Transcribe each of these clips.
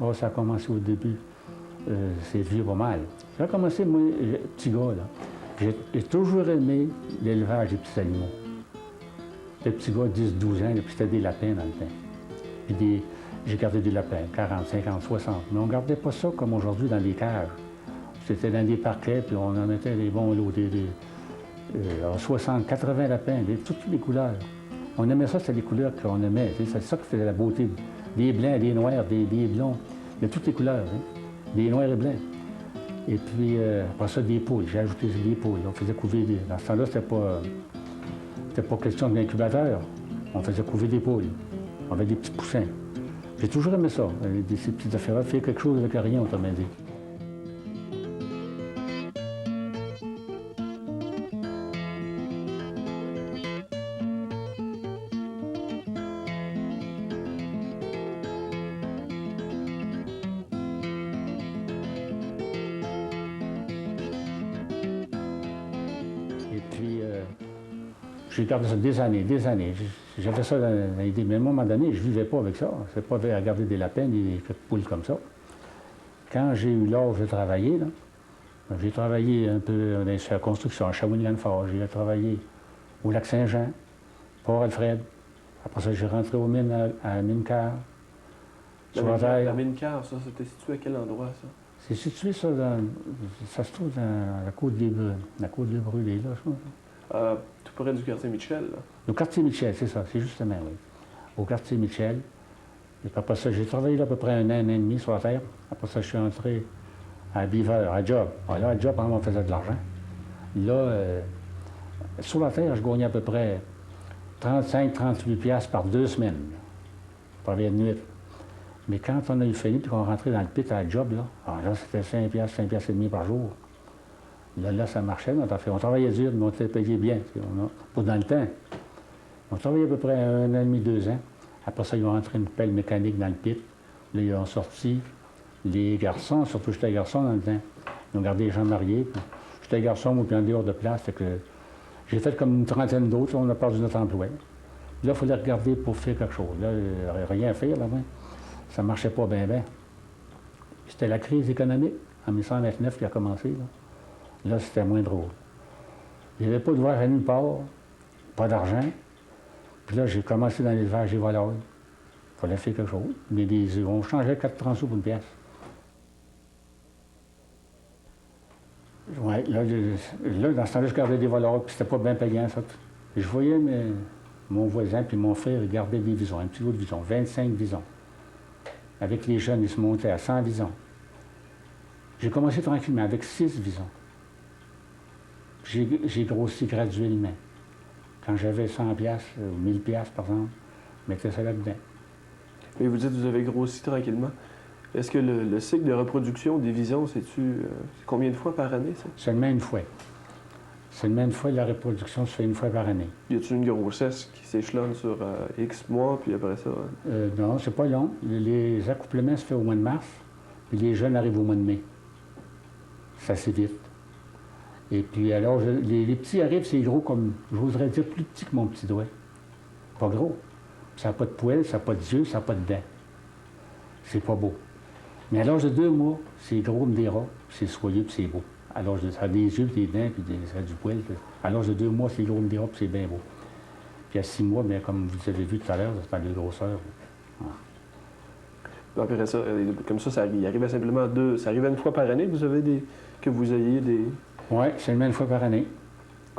Oh, ça a commencé au début. C'est vieux pas mal. Ça a commencé, moi, petit gars, là. J'ai toujours aimé l'élevage des petits animaux. Le petit gars, 10-12 ans, puis c'était des lapins dans le temps. Puis j'ai gardé des lapins, 40, 50, 60. Mais on ne gardait pas ça comme aujourd'hui dans des cages. C'était dans des parquets, puis on en mettait des bons lots, 60, 80 lapins, toutes les couleurs. On aimait ça, c'était les couleurs qu'on aimait. C'est ça qui faisait la beauté. Des blancs, des noirs, des blonds, de toutes les couleurs. Des noirs et blancs. Et puis, après ça, des poules. J'ai ajouté des poules. On faisait couver des... Dans ce temps-là, c'était pas question d'incubateur. On faisait couver des poules. On avait des petits poussins. J'ai toujours aimé ça, ces petites affaires-là. Faire quelque chose avec rien, autrement dit. J'ai gardé ça des années. J'avais ça dans l'idée, mais à un moment donné, je ne vivais pas avec ça. Je ne pas à garder des lapins, des poules comme ça. Quand j'ai eu l'âge de travailler, j'ai travaillé un peu dans la construction à Shawinigan-Fort. J'ai travaillé au Lac-Saint-Jean, Port-Alfred. Après ça, j'ai rentré aux mines à Mine-Car. La Mine-Car, ça, c'était situé à quel endroit, ça? C'est situé, ça se trouve dans la côte des Brûlés, là, je pense. Tout près du quartier Mitchell, là. Au quartier Mitchell, c'est ça, c'est justement, oui. Au quartier Mitchell. Et puis après ça, j'ai travaillé là à peu près un an et demi sur la terre. Après ça, je suis entré à Beaver, à Job. Alors, à Job, on faisait de l'argent. Là, sur la terre, je gagnais à peu près 35-38 piastres par 2 semaines. Je travaillais de nuit. Mais quand on a eu fini et qu'on rentrait dans le pit à Job, là c'était 5 piastres et demi par jour. Là, ça marchait, notre affaire. On travaillait dur, mais on était payé bien. Pour dans le temps. On travaillait à peu près 1 an et demi, 2 ans. Après ça, ils ont rentré une pelle mécanique dans le pit. Là, ils ont sorti les garçons, surtout j'étais garçon dans le temps. Ils ont gardé les gens mariés. J'étais garçon, moi, puis en dehors de place. Fait que j'ai fait comme une trentaine d'autres, on a perdu notre emploi. Là, il fallait regarder pour faire quelque chose. Là, rien à faire, là, ben. Ça ne marchait pas bien, bien. C'était la crise économique en 1929 qui a commencé. Là, c'était moins drôle. Il n'y avait pas de voyage à nulle part, pas d'argent. Puis là, j'ai commencé dans l'élevage des volailles. Il fallait faire quelque chose. Mais on changeait 4 sous pour une pièce. Oui, là, dans ce temps-là, je gardais des volailles, puis c'était pas bien payant, ça. Et je voyais mon voisin puis mon frère, ils gardaient des visons, un petit lot de visons, 25 visons. Avec les jeunes, ils se montaient à 100 visons. J'ai commencé tranquillement avec 6 visons. J'ai grossi graduellement. Quand j'avais 100 piastres, ou 1000 piastres, par exemple, je mettais ça là-dedans. Et vous dites que vous avez grossi tranquillement. Est-ce que le cycle de reproduction des visons, c'est combien de fois par année, ça? Seulement une fois. Seulement une fois, la reproduction se fait une fois par année. Y a-t-il une grossesse qui s'échelonne sur X mois, puis après ça? Non, c'est pas long. Les accouplements se font au mois de mars, puis les jeunes arrivent au mois de mai. Ça c'est vite. Et puis alors, les petits arrivent, c'est gros comme, j'oserais dire, plus petit que mon petit doigt. Pas gros. Ça n'a pas de poils, ça n'a pas d'yeux, ça n'a pas de dents. C'est pas beau. Mais à l'âge de 2 mois, c'est gros comme des rats, c'est soyeux, puis c'est beau. À l'âge de, ça a des yeux, des dents, puis ça a du poil. À l'âge de 2 mois, c'est gros comme des rats, puis c'est bien beau. Puis à 6 mois, bien, comme vous avez vu tout à l'heure, c'est pas de grosseur. Après ça, comme ça il arrive à simplement ça arrive une fois par année que vous ayez des... Oui, seulement une fois par année.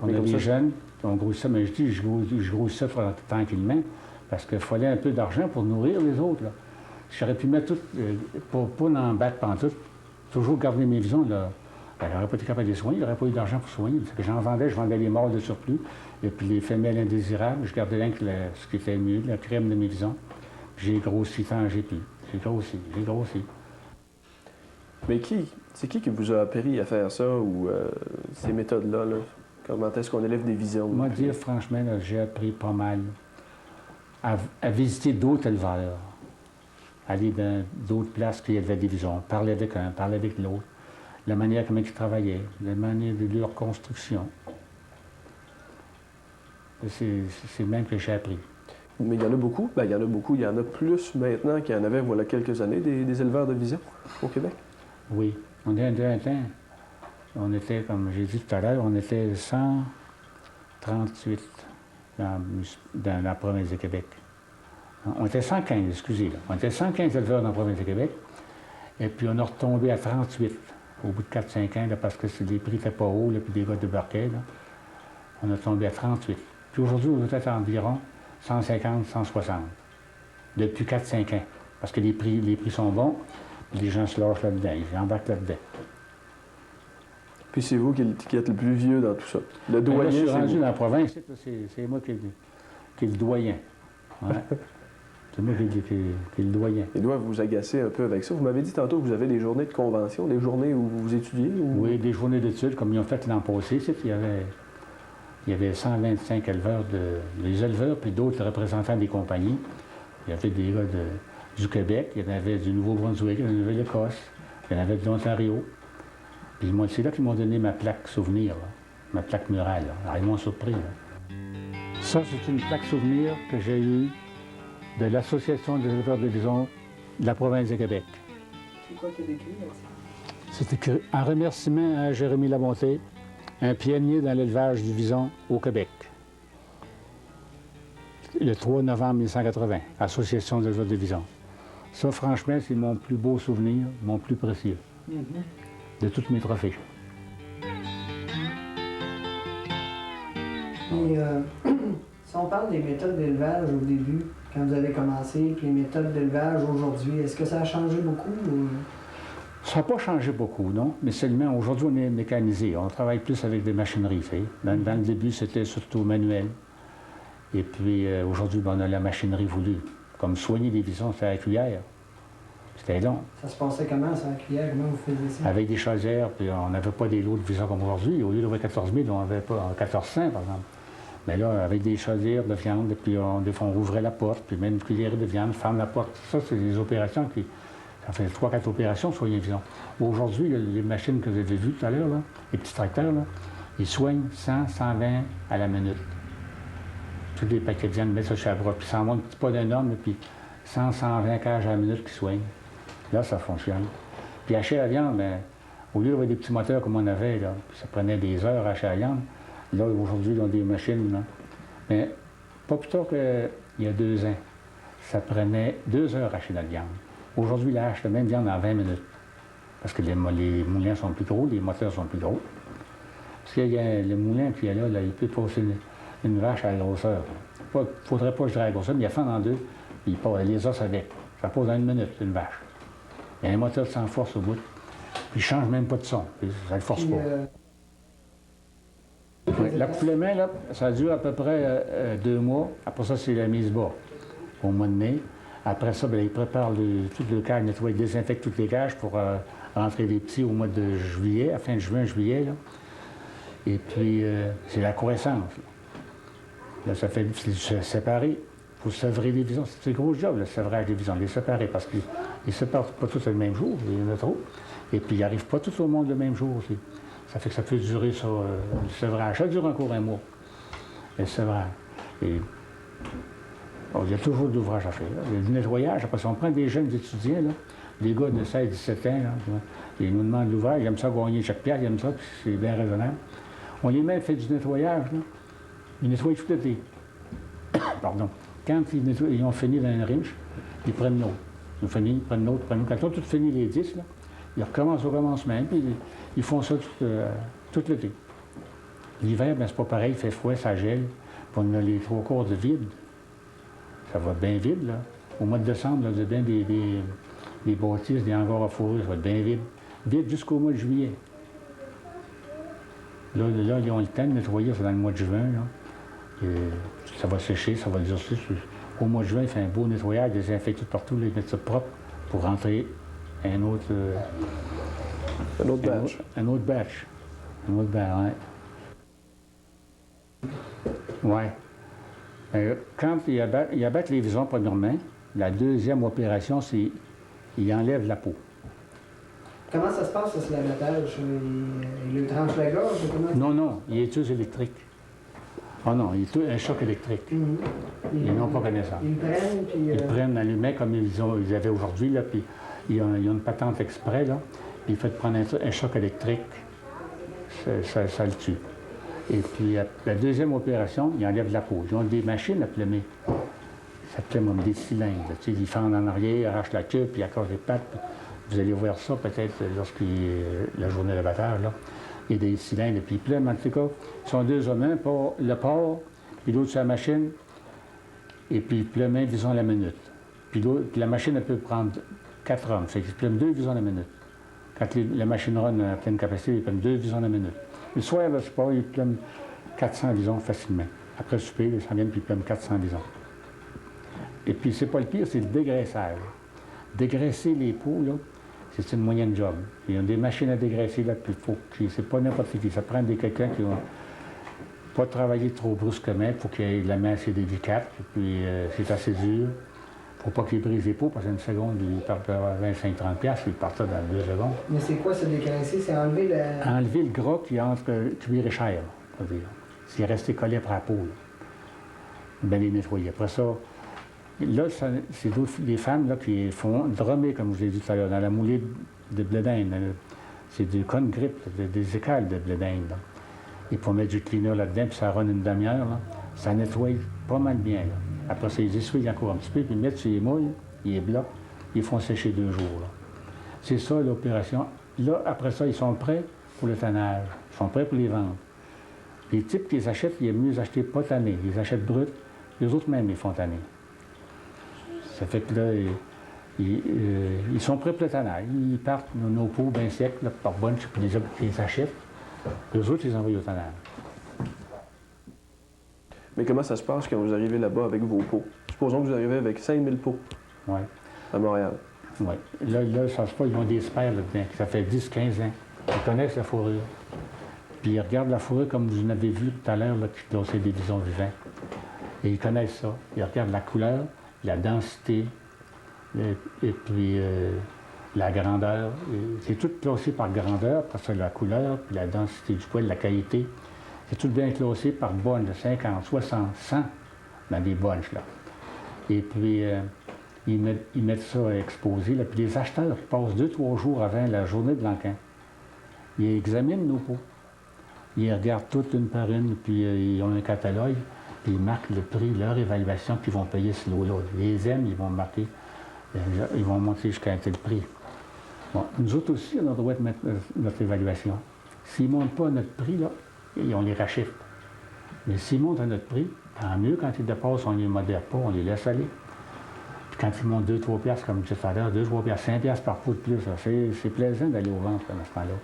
On a des jeunes, on grossit ça, mais je dis, je grossis ça tranquillement, parce qu'il fallait un peu d'argent pour nourrir les autres. J'aurais pu mettre tout, pas en battre pantoute, toujours garder mes visons, là. Ben, j'aurais pas été capable de les soigner, il n'y aurait pas eu d'argent pour soigner. Parce que je vendais les mâles de surplus, et puis les femelles indésirables, je gardais rien que ce qui était mieux, la crème de mes visons. J'ai grossi tant j'ai pu. J'ai grossi. Mais c'est qui vous a appris à faire ça, ou ces méthodes-là, là? Comment est-ce qu'on élève des visons? Moi, dire franchement, là, j'ai appris pas mal à visiter d'autres éleveurs. Aller dans d'autres places qui avaient des visons, parler avec un, parler avec l'autre. La manière comment ils travaillaient, la manière de leur construction. C'est même que j'ai appris. Mais il y en a beaucoup. Ben, il y en a beaucoup. Il y en a plus maintenant qu'il y en avait, voilà, quelques années, des éleveurs de visons au Québec. Oui. On était un temps, on était, comme j'ai dit tout à l'heure, on était 138 dans la province de Québec. On était 115, excusez, là. On était 115 éleveurs dans la province de Québec. Et puis on a retombé à 38 au bout de 4-5 ans, là, parce que les prix n'étaient pas hauts, là, puis des gars débarquaient. Là. On a tombé à 38. Puis aujourd'hui, on est à environ 150, 160. Depuis 4-5 ans. Parce que les prix sont bons, les gens se lâchent là-dedans, ils embarquent là-dedans. Puis c'est vous qui êtes le plus vieux dans tout ça. Le Là, doyen, je suis c'est rendu vous. dans la province, c'est moi qui est le doyen. Ouais. C'est moi qui est le doyen. Ils doivent vous agacer un peu avec ça. Vous m'avez dit tantôt que vous avez des journées de convention, des journées où vous étudiez? Ou... Oui, des journées d'études, comme ils ont fait l'an passé. Il y avait 125 éleveurs, des éleveurs, puis d'autres représentants des compagnies. Il y avait des gars du Québec, il y en avait du Nouveau-Brunswick, il y en avait de l'Écosse, il y en avait de l'Ontario. Puis c'est là qu'ils m'ont donné ma plaque souvenir, là, ma plaque murale. Là. Alors, ils m'ont surpris. Là. Ça, c'est une plaque souvenir que j'ai eue de l'Association des éleveurs de visons de la province de Québec. C'est quoi qui est écrit là-dessus? C'est écrit en remerciement à Jérémy Labonté, un pionnier dans l'élevage du vison au Québec. Le 3 novembre 1980, Association des éleveurs de visons. Ça, franchement, c'est mon plus beau souvenir, mon plus précieux, de tous mes trophées. Puis, si on parle des méthodes d'élevage au début, quand vous avez commencé, puis les méthodes d'élevage aujourd'hui, est-ce que ça a changé beaucoup? Ou... Ça n'a pas changé beaucoup, non? Mais seulement, aujourd'hui, on est mécanisé. On travaille plus avec des machineries, tu sais. Dans le début, c'était surtout manuel. Et puis, aujourd'hui, on a la machinerie voulue. Comme soigner des visons, c'était à la cuillère. C'était long. Ça se passait comment, ça, à la cuillère? Comment vous faisiez ça? Avec des chaudières, puis on n'avait pas des lots de visons comme aujourd'hui. Au lieu d'avoir 14 000, on avait pas 1400, par exemple. Mais là, avec des chaudières de viande, puis des fois, on ouvrait la porte, puis même une cuillère de viande, ferme la porte. Ça, c'est des opérations qui... Ça fait 3-4 opérations, soigner les visons. Aujourd'hui, les machines que vous avez vues tout à l'heure, les petits tracteurs, là, ils soignent 100, 120 à la minute. Tous les paquets de viande mettent ça chez la broche, puis ça en monte pas d'un homme, puis 100, 120 cages à la minute qui soignent. Là, ça fonctionne. Puis acheter la viande, bien, au lieu d'avoir des petits moteurs comme on avait, là, puis ça prenait des heures à acheter la viande, là, aujourd'hui, ils ont des machines, là. Mais pas plus tard qu'il y a 2 ans, ça prenait 2 heures à acheter notre viande. Aujourd'hui, il achète la même viande en 20 minutes. Parce que les moulins sont plus gros, les moteurs sont plus gros. Parce que le moulin qui est là, il peut passer une vache à la grosseur. Il ne faudrait pas que je dirais à la grosseur, mais il y a fend en deux, puis il passe les os avec. Ça pose en 1 minute, une vache. Il y a un moteur sans force au bout. Puis il ne change même pas de son. Puis ça ne le force Puis, pas. Oui, l'accouplement, là, ça dure à peu près 2 mois. Après ça, c'est la mise bas au mois de mai. Après ça, bien, ils préparent toutes les cages, nettoient, ils désinfectent toutes les cages pour rentrer les petits au mois de juillet, à fin de juin, juillet. Là. Et puis, c'est la croissance. Là, ça fait séparer. Il faut sevrer les visons. C'est un gros job, le sevrage des visons, les séparer, parce qu'ils ne se séparent pas tous le même jour, il y en a trop. Et puis, ils n'arrivent pas tous au monde le même jour aussi. Ça fait que ça peut durer, ça, le sevrage. Ça dure encore 1 mois, le sevrage. Et, bon, il y a toujours de l'ouvrage à faire. Là. Il y a du nettoyage. Après, si on prend des jeunes étudiants, là, des gars de 16-17 ans, là, ils nous demandent de l'ouvrage, ils aiment ça gagner chaque pièce, ils aiment ça, puis c'est bien raisonnable. On les met, fait du nettoyage, là. Ils nettoient tout l'été. Pardon. Quand ils ont fini dans une riche, ils prennent l'autre. Ils ont fini, ils prennent l'autre, prennent l'autre. Quand ils ont tout fini les 10, là, ils recommencent au commencement, puis ils font ça tout l'été. L'hiver, bien, c'est pas pareil, il fait froid, ça gèle, puis on a les 3/4 de vide. Ça va bien vide, là. Au mois de décembre, là, vous avez bien des bâtisses, des hangars à fourrure, ça va être bien vide. Vide jusqu'au mois de juillet. Là, ils ont le temps de nettoyer, c'est dans le mois de juin, là. Et ça va sécher, ça va durcir. Au mois de juin, il fait un beau nettoyage, désinfecte tout partout, les mettre ça propre pour rentrer un autre... Un autre batch. Un autre batch. Un autre batch, oui. Ouais. Quand ils abattent les visons premièrement, la deuxième opération, c'est qu'ils enlèvent la peau. Comment ça se passe, ça, l'abattage? Il lui tranche la gorge? Comment... Non, il est juste électrique. Oh non, un choc électrique. Ils n'ont pas connaissance. Ils prennent, puis... Ils prennent l'allumet comme ils avaient aujourd'hui, là, puis ils ont une patente exprès, là, puis il faut prendre un choc électrique, ça le tue. Et puis, la deuxième opération, ils enlèvent la peau. Ils ont des machines à plumer. Ça plume comme des cylindres. Là, ils fendent en arrière, arrachent la queue, puis accrochent les pattes. Vous allez voir ça peut-être la journée de batteur, là. Il y a des cylindres, et puis ils plument. En tout cas, ils sont deux hommes, un pour le port, puis l'autre sur la machine, et puis ils plument, disons, la minute. Puis la machine, elle peut prendre 4 hommes. C'est qu'ils plument 2 visons la minute. Quand la machine run à pleine capacité, ils plument 2 visons la minute. Le soir, le sport, ils plument 400 visons facilement. Après le souper, ils s'en viennent, puis ils plument 400 visons. Et puis, c'est pas le pire, c'est le dégraissage. Dégraisser les peaux, là, c'est une moyenne job. Il y a des machines à dégraisser, là, puis c'est pas n'importe qui. Ça prend quelqu'un qui va pas travailler trop brusquement, il faut qu'il ait la main assez délicate, et puis c'est assez dur. Faut pas qu'il brise les peaux, parce qu'une seconde, il part à 25-30$, il part ça dans 2 secondes. Mais c'est quoi se dégraisser? C'est enlever le... Enlever le gras qui est entre cuir et chair, on va dire. C'est resté collé après la peau, là. Bien les nettoyer. Après ça, là, c'est des femmes là, qui font drummer, comme je l'ai dit tout à l'heure, dans la moulée de blé d'Inde. C'est du con grip, des écales de blé d'Inde. Là. Il faut mettre du cleaner là-dedans, puis ça run une demi-heure. Là. Ça nettoie pas mal bien. Là. Après ça, ils essuient encore un petit peu, puis ils mettent sur les mouilles, ils les bloquent, ils font sécher 2 jours. Là. C'est ça l'opération. Là, après ça, ils sont prêts pour le tannage. Ils sont prêts pour les vendre. Les types qui les achètent, il est mieux les acheter pas tannés. Ils les achètent bruts. Les autres même, ils font tanner. Ça fait que là, ils sont prêts pour le tannage. Ils partent nos peaux bien secs, là, par bonne, puis ils les achètent. Les autres, ils envoient au tannage. Mais comment ça se passe quand vous arrivez là-bas avec vos pots? Supposons que vous arrivez avec 5000 pots Oui. à Montréal. Oui. Là, ça se passe, ils ont des spares là-dedans. Ça fait 10-15 ans. Ils connaissent la fourrure. Puis ils regardent la fourrure comme vous en avez vu tout à l'heure, qui dossait des bisons vivants. Et ils connaissent ça. Ils regardent la couleur, la densité, et puis la grandeur. C'est tout classé par grandeur, parce que la couleur, puis la densité du poil, la qualité. C'est tout bien classé par bunch de 50, 60, 100 dans des bunches, là. Et puis, ils mettent ça exposé, là. Puis les acheteurs passent 2-3 jours avant la journée de l'encan. Ils examinent nos pots. Ils regardent toutes une par une, puis ils ont un catalogue, puis ils marquent le prix, leur évaluation qu'ils vont payer ce lot-là. Les aiment, ils vont marquer, ils vont monter jusqu'à un tel prix. Bon, nous autres aussi, on a le droit de mettre notre évaluation. S'ils ne montent pas notre prix, là, on les rachète. Mais s'ils montent à notre prix, tant mieux. Quand ils dépassent, on ne les modère pas, on les laisse aller. Puis quand ils montent 2-3 piastres, comme je disais tout à l'heure, 2-3 piastres, 5 piastres par pot de plus, c'est plaisant d'aller au ventre à ce temps-là.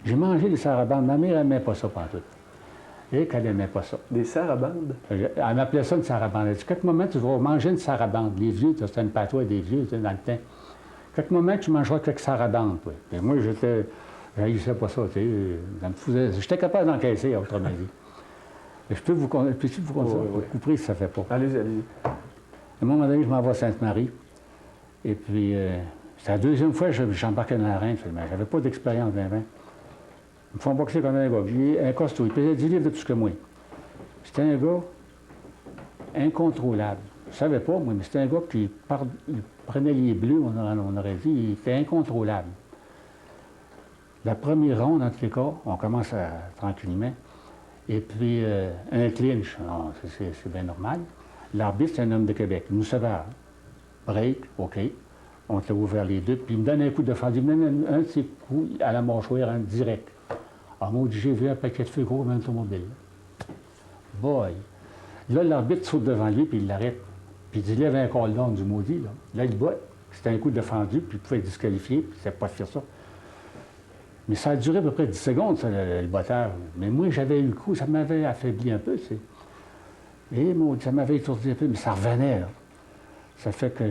J'ai mangé des sarabandes. Ma mère n'aimait pas ça pantoute. Et qu'elle n'aimait pas ça. Des sarabandes? Elle m'appelait ça une sarabande. Elle dit, quelques moments, tu vas manger une sarabande. Les vieux, c'était une patois des vieux dans le temps. Quelques moments, tu mangeras quelques sarabandes. Et moi, j'haïssais pas ça. Ça me faisait... J'étais capable d'encaisser, autrement dit. Je peux vous conter, vous couper si ça ne fait pas. Allez-y, allez-y. À un moment donné, je m'en vais à Sainte-Marie. Et puis, c'est la deuxième fois que j'embarquais dans la reine. Je n'avais pas d'expérience dans la reine. Ils me font boxer comme un gars. Puis, un costaud, il pesait 10 livres de plus que moi. C'était un gars incontrôlable. Je ne savais pas, moi, mais c'était un gars qui il prenait les bleus, on aurait dit, il était incontrôlable. La première ronde, en tous les cas, on commence tranquillement. Et puis, un clinch, c'est bien normal. L'arbitre, c'est un homme de Québec, nous sévère. Break, OK. On t'a ouvert les deux, puis il me donne un coup de fendu. Il me donne un de ses coups à la mâchoire, hein, direct. Alors, moi, j'ai vu un paquet de feu gros dans l'automobile. Boy! Là, l'arbitre saute devant lui, puis il l'arrête. Puis il dit, lève un call down du maudit, là. Là, il bat. C'était un coup de fendu, puis il pouvait être disqualifié, puis il ne savait pas faire ça. Mais ça a duré à peu près 10 secondes, ça, le batteur. Mais moi, j'avais eu le coup, ça m'avait affaibli un peu, tu sais. Et ça m'avait étourdi un peu, mais ça revenait, là. Ça fait que,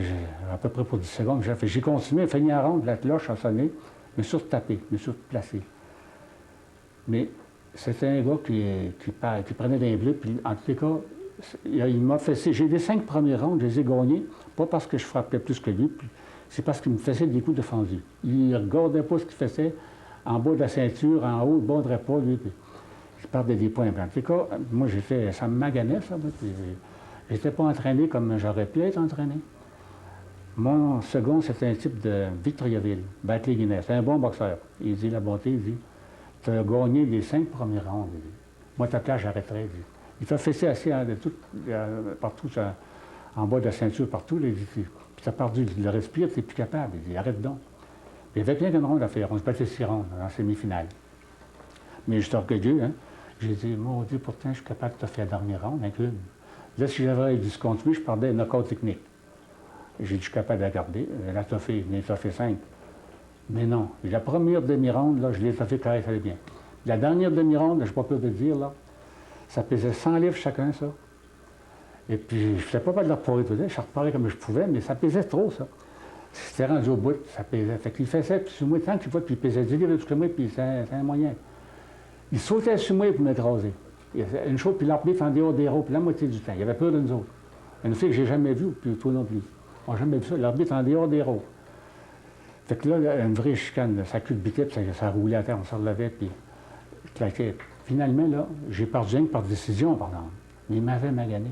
à peu près pour 10 secondes, j'ai continué, fini à ronde, la cloche a sonné, je me suis retapé, je me suis replacé. Mais c'était un gars qui prenait des bleus, puis en tous les cas, il m'a fessé. J'ai les 5 premiers rondes, je les ai gagnés, pas parce que je frappais plus que lui, c'est parce qu'il me faisait des coups de fendu. Il ne regardait pas ce qu'il faisait en bas de la ceinture, en haut, il ne bordrait pas, lui, puis il perdait des points. En tout cas, moi, ça me maganait, ça, puis je n'étais pas entraîné comme j'aurais pu être entraîné. Mon second, c'était un type de Victoriaville, Batley Guinness. C'est un bon boxeur. Il dit la bonté, il dit, tu as gagné les 5 premiers rounds. Il dit. Moi, ta place, j'arrêterai. Il t'a fessé assez partout, en bas de la ceinture, partout. Là, il dit, puis tu as perdu le respire, tu n'es plus capable. Il dit, arrête donc. Il n'y avait rien qu'une ronde à faire. On se battait 6 rondes en semi-finale. Mais j'étais orgueilleux, hein. J'ai dit, mon Dieu, pourtant, je suis capable de te faire la dernière ronde avec une. Là, si j'avais discontinué, je perdais un knockout technique. J'ai dit, je suis capable de la garder. Elle a toffé, je l'ai toffé 5. Mais non. La première demi-ronde, là, je l'ai toffé très, très bien. La dernière demi-ronde, je n'ai pas peur de le dire, là, ça pesait 100 livres chacun, ça. Et puis, je ne faisais pas de la reparer tout ça. Je reparais comme je pouvais, mais ça pesait trop, ça. C'était rendu au bout, ça pesait. Fait qu'il faisait, puis sur moi, tant qu'il voit, puis il pesait 10 livres de moi, puis c'est un moyen. Il sautait sur moi pour m'écraser. Une chose, puis l'arbitre en dehors des roues, puis la moitié du temps. Il avait peur de nous autres. Une fille que j'ai jamais vue, puis toi non plus. On n'a jamais vu ça. L'arbitre en dehors des roues. Fait que là, une vraie chicane, ça culbutait, puis ça roulait à terre, on se relevait, puis claquait. Finalement, là, j'ai perdu rien que par décision, par exemple. Mais il m'avait magané.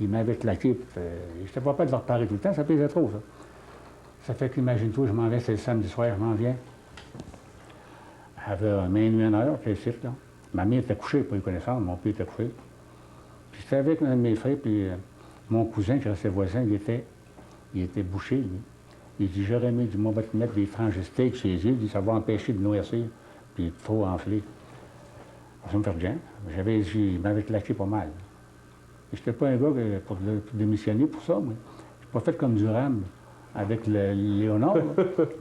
Il m'avait claqué. Je n'étais pas prêt de le reparer tout le temps, ça pesait trop, ça. Ça fait qu'imagine-toi, je m'en vais, c'est le samedi soir, je m'en viens. Elle avait minuit 1 heure, c'est ici, là. Ma mère était couchée, pas eu connaissance, mon père était couché. Puis j'étais avec un de mes frères, puis mon cousin, qui restait voisin, il était bouché, lui. Il dit, j'aurais aimé, on va te mettre des tranches de steak chez eux, il dit, ça va empêcher de noircir, puis trop enfler. Ça me fait bien. Il m'avait claqué pas mal. Je n'étais pas un gars pour démissionner pour ça, moi. Je n'ai pas fait comme Durham avec Léonard.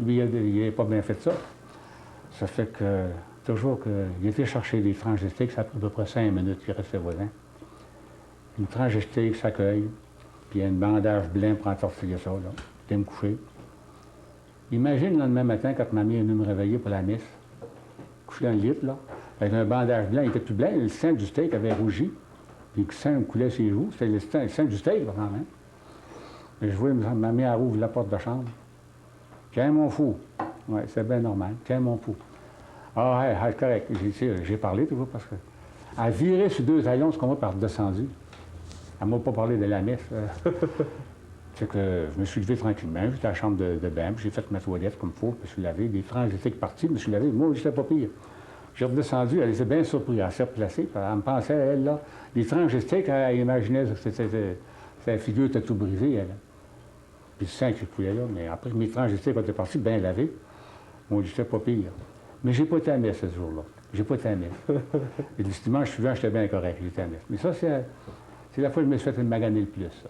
Lui, il n'avait pas bien fait ça. Ça fait que, toujours qu'il était chercher des tranches de steak, ça a pris à peu près 5 minutes, il restait voisin. Une tranche de steak, ça cueille, puis un bandage blanc pour entortiller ça, là. J'étais me coucher. Imagine le lendemain matin, quand ma mère est venue me réveiller pour la messe, couché dans le lit, là, avec un bandage blanc, il était plus blanc, le sang du steak avait rougi, puis le sang coulait sur les joues, c'était le sang du steak, quand même. Et je vois ma mère ouvre la porte de la chambre. Tiens, mon fou. Oui, c'est bien normal. Tiens, mon fou. Ah, ouais, c'est correct. J'ai parlé, tu vois, parce que. Elle virait sur 2 haillons, ce qu'on voit par descendu. Elle ne m'a pas parlé de la messe. C'est que je me suis levé tranquillement, j'étais à la chambre de bain, j'ai fait ma toilette comme il faut, je me suis lavé, des tranches d'été parties, je me suis lavé. Moi, j'étais pas pire. J'ai redescendu, elle était bien surprise, elle s'est replacée, elle me pensait, elle, là, les tranches de steak, elle imaginait que sa figure était tout brisée, elle. Puis le sang qui coulait là, mais après que mes tranches de steak étaient parties, bien lavées, moi, j'étais pas pire. Mais j'ai pas été à messe ce jour-là. J'ai pas été à messe. Et le dimanche suivant, j'étais bien correct, j'étais à messe. Mais ça, c'est la fois que je me suis fait maganer le plus, ça.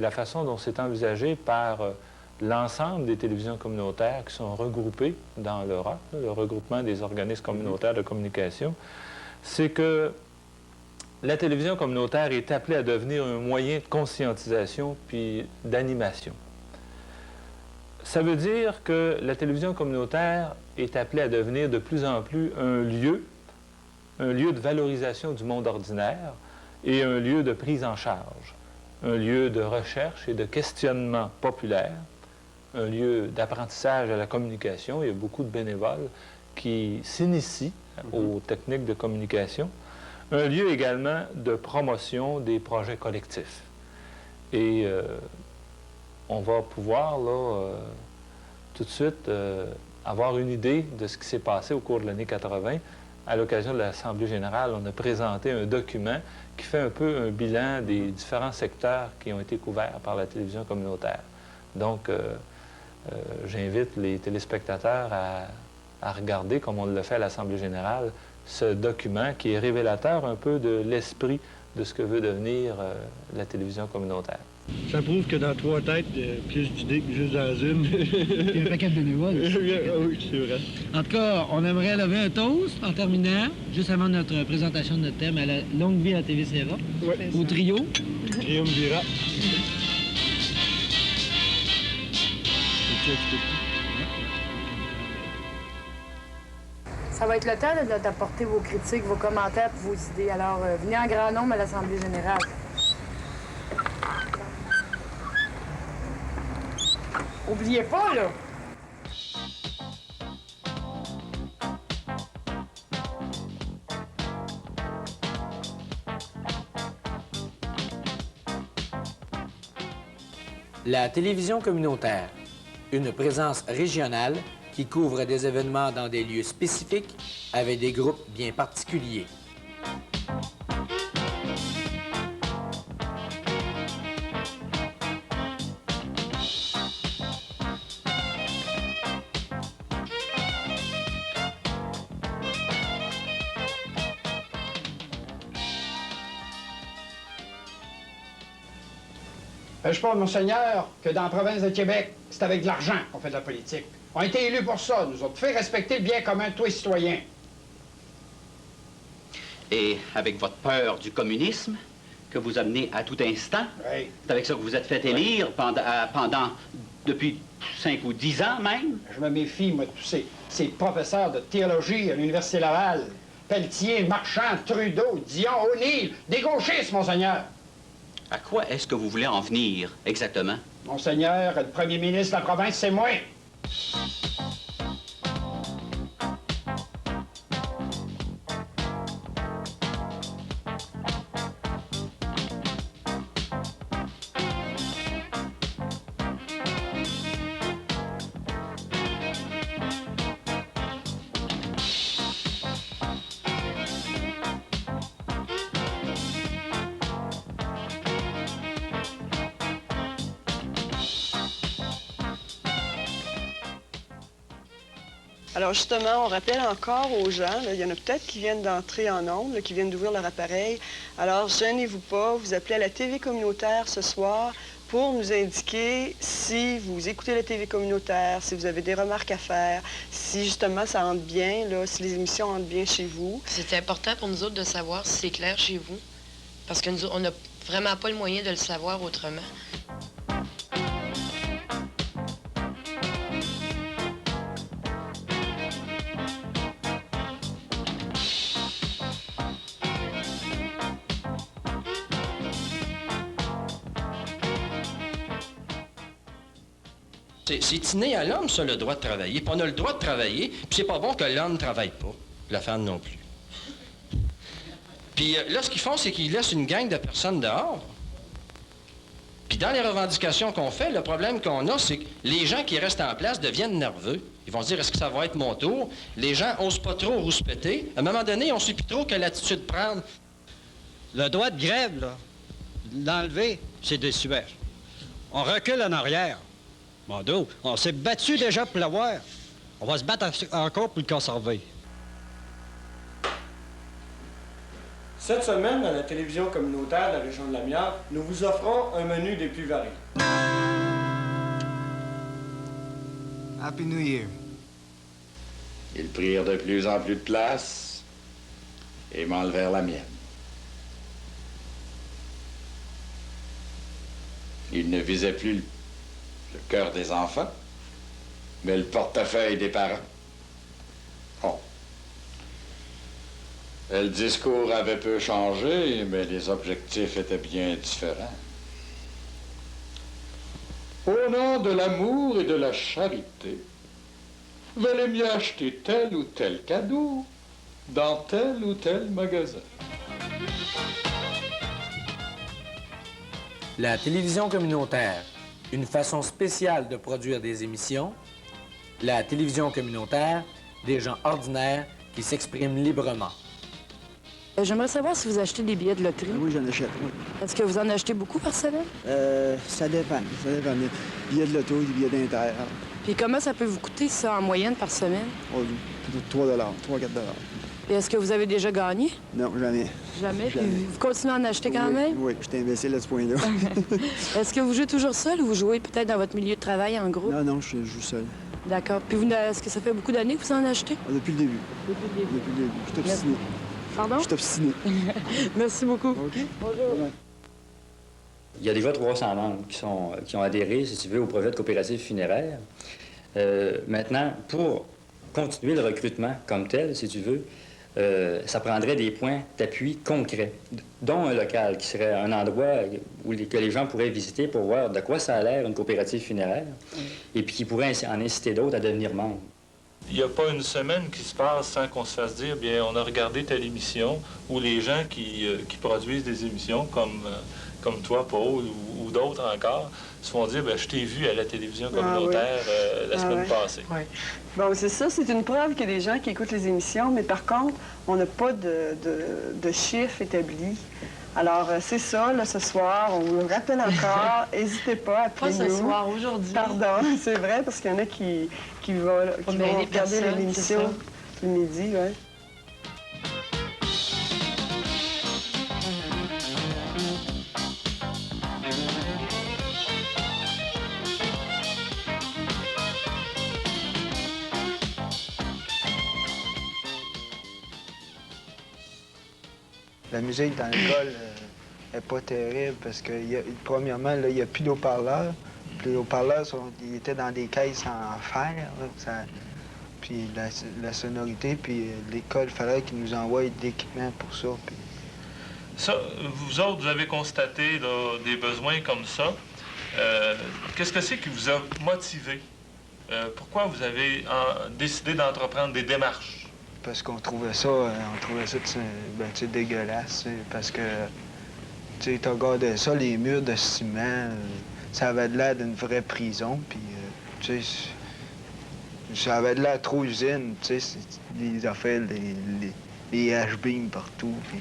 La façon dont c'est envisagé par l'ensemble des télévisions communautaires qui sont regroupées dans l'ORA, le regroupement des organismes communautaires de communication, c'est que la télévision communautaire est appelée à devenir un moyen de conscientisation puis d'animation. Ça veut dire que la télévision communautaire est appelée à devenir de plus en plus un lieu de valorisation du monde ordinaire et un lieu de prise en charge, un lieu de recherche et de questionnement populaire, un lieu d'apprentissage à la communication. Il y a beaucoup de bénévoles qui s'initient aux techniques de communication. Un lieu également de promotion des projets collectifs. Et on va pouvoir, là, tout de suite, avoir une idée de ce qui s'est passé au cours de l'année 80. À l'occasion de l'Assemblée générale, on a présenté un document qui fait un peu un bilan des différents secteurs qui ont été couverts par la télévision communautaire. Donc, j'invite les téléspectateurs à regarder, comme on le fait à l'Assemblée générale, ce document qui est révélateur un peu de l'esprit de ce que veut devenir la télévision communautaire. Ça prouve que dans 3 têtes, il y a plus d'idées que juste dans une. Il y a un paquet de bénévoles. Oui, c'est vrai. En tout cas, on aimerait lever un toast en terminant, juste avant notre présentation de notre thème, à la longue vie à TV-Serra, au trio. Triumvirat. Ça va être le temps d'apporter vos critiques, vos commentaires et vos idées. Alors, venez en grand nombre à l'Assemblée générale. Oubliez pas, là! La télévision communautaire, une présence régionale qui couvre des événements dans des lieux spécifiques avec des groupes bien particuliers. Je pense, monseigneur, que dans la province de Québec, c'est avec de l'argent qu'on fait de la politique. On a été élus pour ça, nous autres. Fait respecter le bien commun de tous les citoyens. Et avec votre peur du communisme, que vous amenez à tout instant, Oui. c'est avec ça que vous êtes fait élire pendant depuis 5 ou 10 ans même. Je me méfie, moi, de tous ces professeurs de théologie à l'Université Laval. Pelletier, Marchand, Trudeau, Dion, O'Neill, des gauchistes, monseigneur. À quoi est-ce que vous voulez en venir, exactement? Monseigneur, le premier ministre de la province, c'est moi. Alors justement, on rappelle encore aux gens, là, il y en a peut-être qui viennent d'entrer en ondes, là, qui viennent d'ouvrir leur appareil. Alors, gênez-vous pas, vous appelez à la TV communautaire ce soir pour nous indiquer si vous écoutez la TV communautaire, si vous avez des remarques à faire, si justement ça entre bien, là, si les émissions entrent bien chez vous. C'est important pour nous autres de savoir si c'est clair chez vous, parce que nous, on n'a vraiment pas le moyen de le savoir autrement. C'est inné à l'homme, ça, le droit de travailler. Puis on a le droit de travailler, puis c'est pas bon que l'homme ne travaille pas. La femme non plus. Puis là, ce qu'ils font, c'est qu'ils laissent une gang de personnes dehors. Puis dans les revendications qu'on fait, le problème qu'on a, c'est que les gens qui restent en place deviennent nerveux. Ils vont se dire, est-ce que ça va être mon tour? Les gens n'osent pas trop rouspéter. À un moment donné, on ne sait plus trop quelle attitude prendre. Le droit de grève, là, l'enlever, c'est désuet. On recule en arrière. Bon, donc, on s'est battu déjà pour l'avoir. On va se battre encore pour le conserver. Cette semaine, à la télévision communautaire de la région de l'Amiable, nous vous offrons un menu des plus variés. Happy New Year. Ils prirent de plus en plus de place et m'enlevèrent la mienne. Ils ne visaient plus le cœur des enfants, Mais le portefeuille des parents? Bon. Le discours avait peu changé, mais les objectifs étaient bien différents. Au nom de l'amour et de la charité, valait mieux acheter tel ou tel cadeau dans tel ou tel magasin. La télévision communautaire, une façon spéciale de produire des émissions. La télévision communautaire, des gens ordinaires qui s'expriment librement. J'aimerais savoir si vous achetez des billets de loterie. Oui, j'en achète, oui. Est-ce que vous en achetez beaucoup par semaine? Ça dépend. Ça dépend. Des billets de loto, des billets d'Inter. Puis comment ça peut vous coûter, ça, en moyenne, par semaine? Oh, 3 $, 3-4 $. Et est-ce que vous avez déjà gagné? Non, jamais. Jamais? Puis vous continuez à en acheter quand même? Oui, je suis imbécile à ce point-là. Est-ce que vous jouez toujours seul ou vous jouez peut-être dans votre milieu de travail en groupe? Non, je joue seul. D'accord. Puis vous, est-ce que ça fait beaucoup d'années que vous en achetez? Depuis le début. Depuis le début. Depuis le début. Je suis obstiné. Pardon? Je suis obstiné. Merci beaucoup. OK. Bonjour. Il y a déjà 300 membres qui ont adhéré, si tu veux, au projet de coopérative funéraire. Maintenant, pour continuer le recrutement comme tel, si tu veux, ça prendrait des points d'appui concrets, dont un local qui serait un endroit que les gens pourraient visiter pour voir de quoi ça a l'air une coopérative funéraire, et puis qui pourrait en inciter d'autres à devenir membres. Il n'y a pas une semaine qui se passe sans qu'on se fasse dire, bien, on a regardé telle émission, ou les gens qui produisent des émissions comme toi, Paul, ou d'autres encore, se font dire, bien, je t'ai vu à la télévision communautaire la semaine passée. Oui. Bon, c'est ça, c'est une preuve qu'il y a des gens qui écoutent les émissions, mais par contre, on n'a pas de chiffres établis. Alors, c'est ça, là, ce soir, on vous le rappelle encore, n'hésitez pas, appelez-nous. Pas ce soir, aujourd'hui. Pardon, c'est vrai, parce qu'il y en a qui vont regarder l'émission le midi, oui. La musique dans l'école n'est pas terrible parce que, premièrement, il n'y a plus d'haut-parleurs. Les haut-parleurs ils étaient dans des caisses en fer. Là, puis la sonorité, puis l'école, il fallait qu'ils nous envoient d'équipements pour ça. Puis... Ça, vous autres, vous avez constaté là, des besoins comme ça. Qu'est-ce que c'est qui vous a motivé? Pourquoi vous avez décidé d'entreprendre des démarches? Parce qu'on trouvait ça, dégueulasse, parce que, tu regardais ça, les murs de ciment, ça avait de l'air d'une vraie prison, puis, ça avait de l'air trop usine, tu sais, les affaires, les H-beams partout, puis...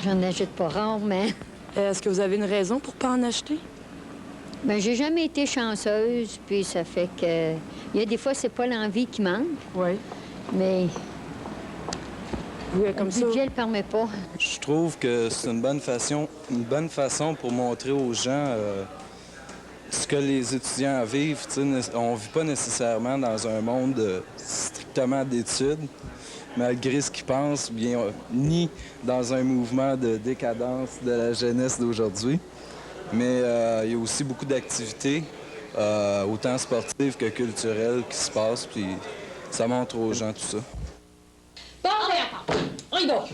J'en achète pas rare, mais... Est-ce que vous avez une raison pour pas en acheter? Bien, j'ai jamais été chanceuse, puis ça fait que... Il y a des fois, c'est pas l'envie qui manque. Oui. Mais... Oui, comme le budget le permet pas. Je trouve que c'est une bonne façon pour montrer aux gens ce que les étudiants vivent. On ne vit pas nécessairement dans un monde strictement d'études, malgré ce qu'ils pensent, bien, ni dans un mouvement de décadence de la jeunesse d'aujourd'hui. Mais il y a aussi beaucoup d'activités, autant sportives que culturelles, qui se passent, puis ça montre aux gens tout ça. Bon, on y va.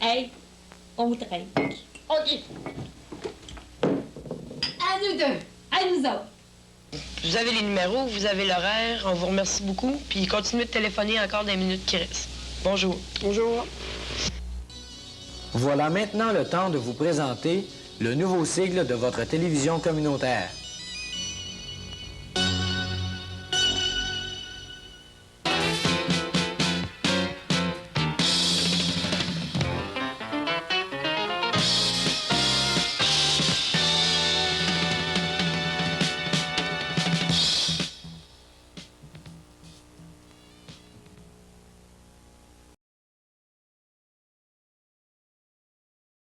Hey, on traîne. OK. À nous deux. À nous autres. Vous avez les numéros, vous avez l'horaire. On vous remercie beaucoup. Puis continuez de téléphoner encore des minutes qui restent. Bonjour. Bonjour. Voilà maintenant le temps de vous présenter le nouveau sigle de votre télévision communautaire.